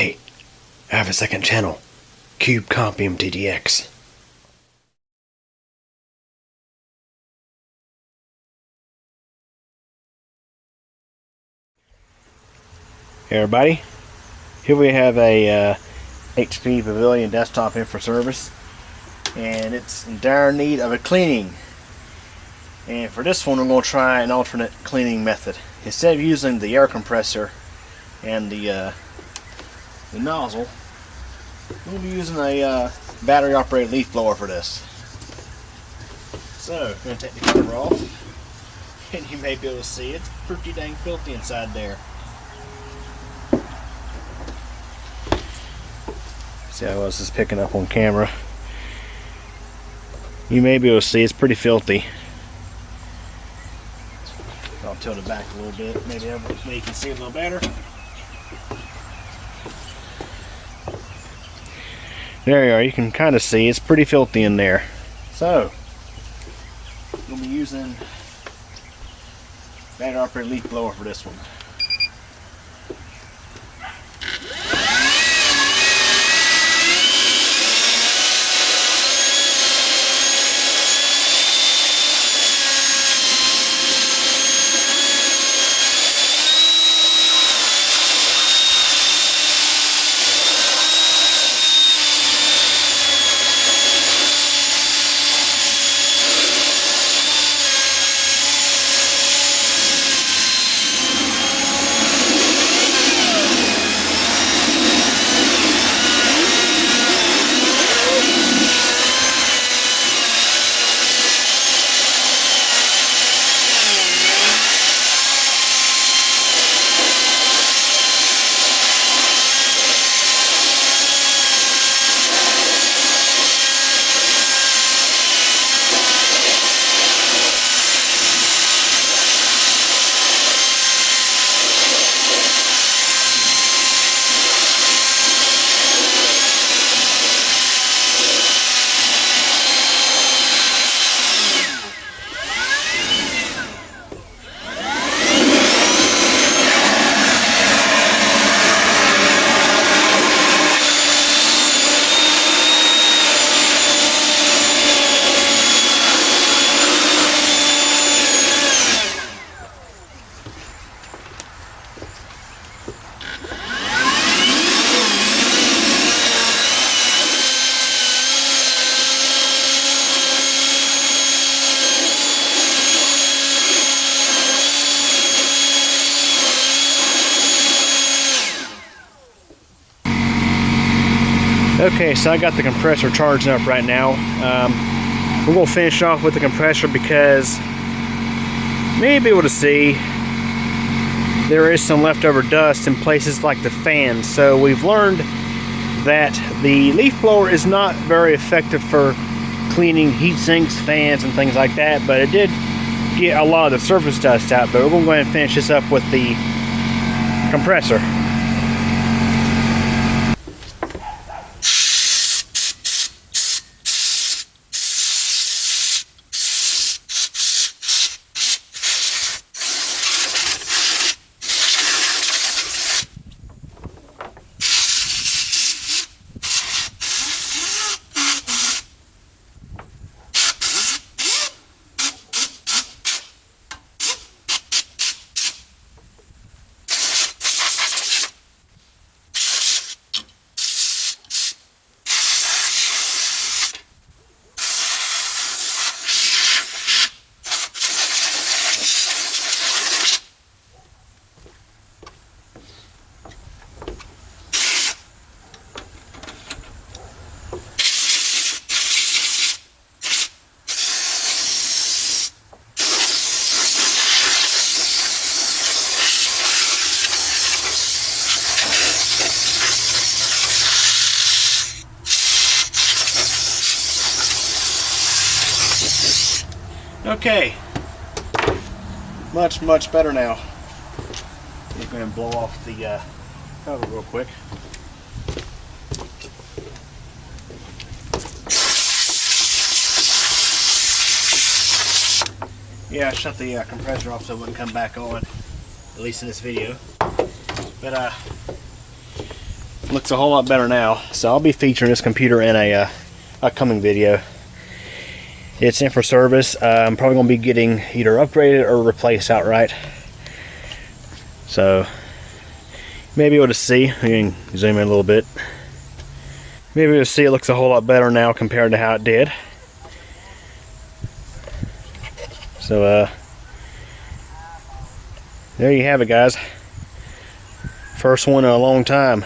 Hey, I have a second channel. Cube Comp MTDX. Hey everybody, here we have a HP Pavilion desktop in for service, and it's in dire need of a cleaning. And for this one, we're going to try an alternate cleaning method. Instead of using the air compressor and the nozzle, we'll be using a battery operated leaf blower for this. So, I'm going to take the cover off, and you may be able to see it's pretty dang filthy inside there. See how this is picking up on camera. You may be able to see it's pretty filthy. I'll tilt it back a little bit, maybe you can see a little better. There you are, you can kind of see it's pretty filthy in there. So, we'll be using battery operated leaf blower for this one. Okay, so I got the compressor charging up right now. We're going to finish off with the compressor because you may be able to see there is some leftover dust in places like the fan. So we've learned that the leaf blower is not very effective for cleaning heat sinks, fans, and things like that, but it did get a lot of the surface dust out. But we're going to go ahead and finish this up with the compressor. Okay, much better now. I'm going to blow off the cover real quick. Yeah, I shut the compressor off so it wouldn't come back on, at least in this video. But Looks a whole lot better now. So I'll be featuring this computer in a upcoming video. It's in for service. I'm probably going to be getting either upgraded or replaced outright. So maybe able to see. You can zoom in a little bit. Maybe you'll see it looks a whole lot better now compared to how it did. So there you have it, guys. First one in a long time.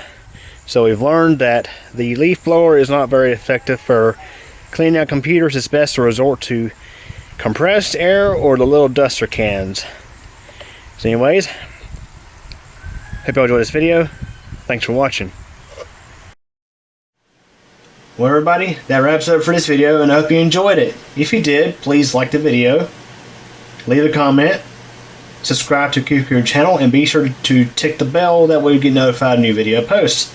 So we've learned that the leaf blower is not very effective for cleaning out computers. It's best to resort to compressed air or the little duster cans. So anyways, hope you all enjoyed this video. Thanks for watching. Well everybody, that wraps it up for this video, and I hope you enjoyed it. If you did, please like the video, leave a comment, subscribe to CubeComputer channel, and be sure to tick the bell, that way you get notified of new video posts.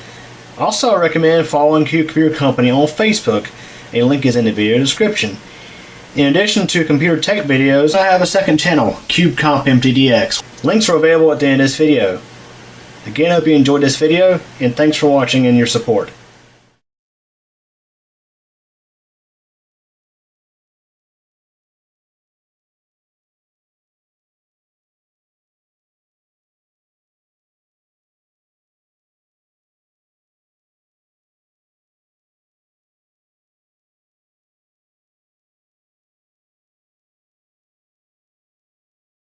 Also, I recommend following CubeComputer Company on Facebook. A link is in the video description. In addition to computer tech videos, I have a second channel, CubeCompMTDX. Links are available at the end of this video. Again, I hope you enjoyed this video, and thanks for watching and your support.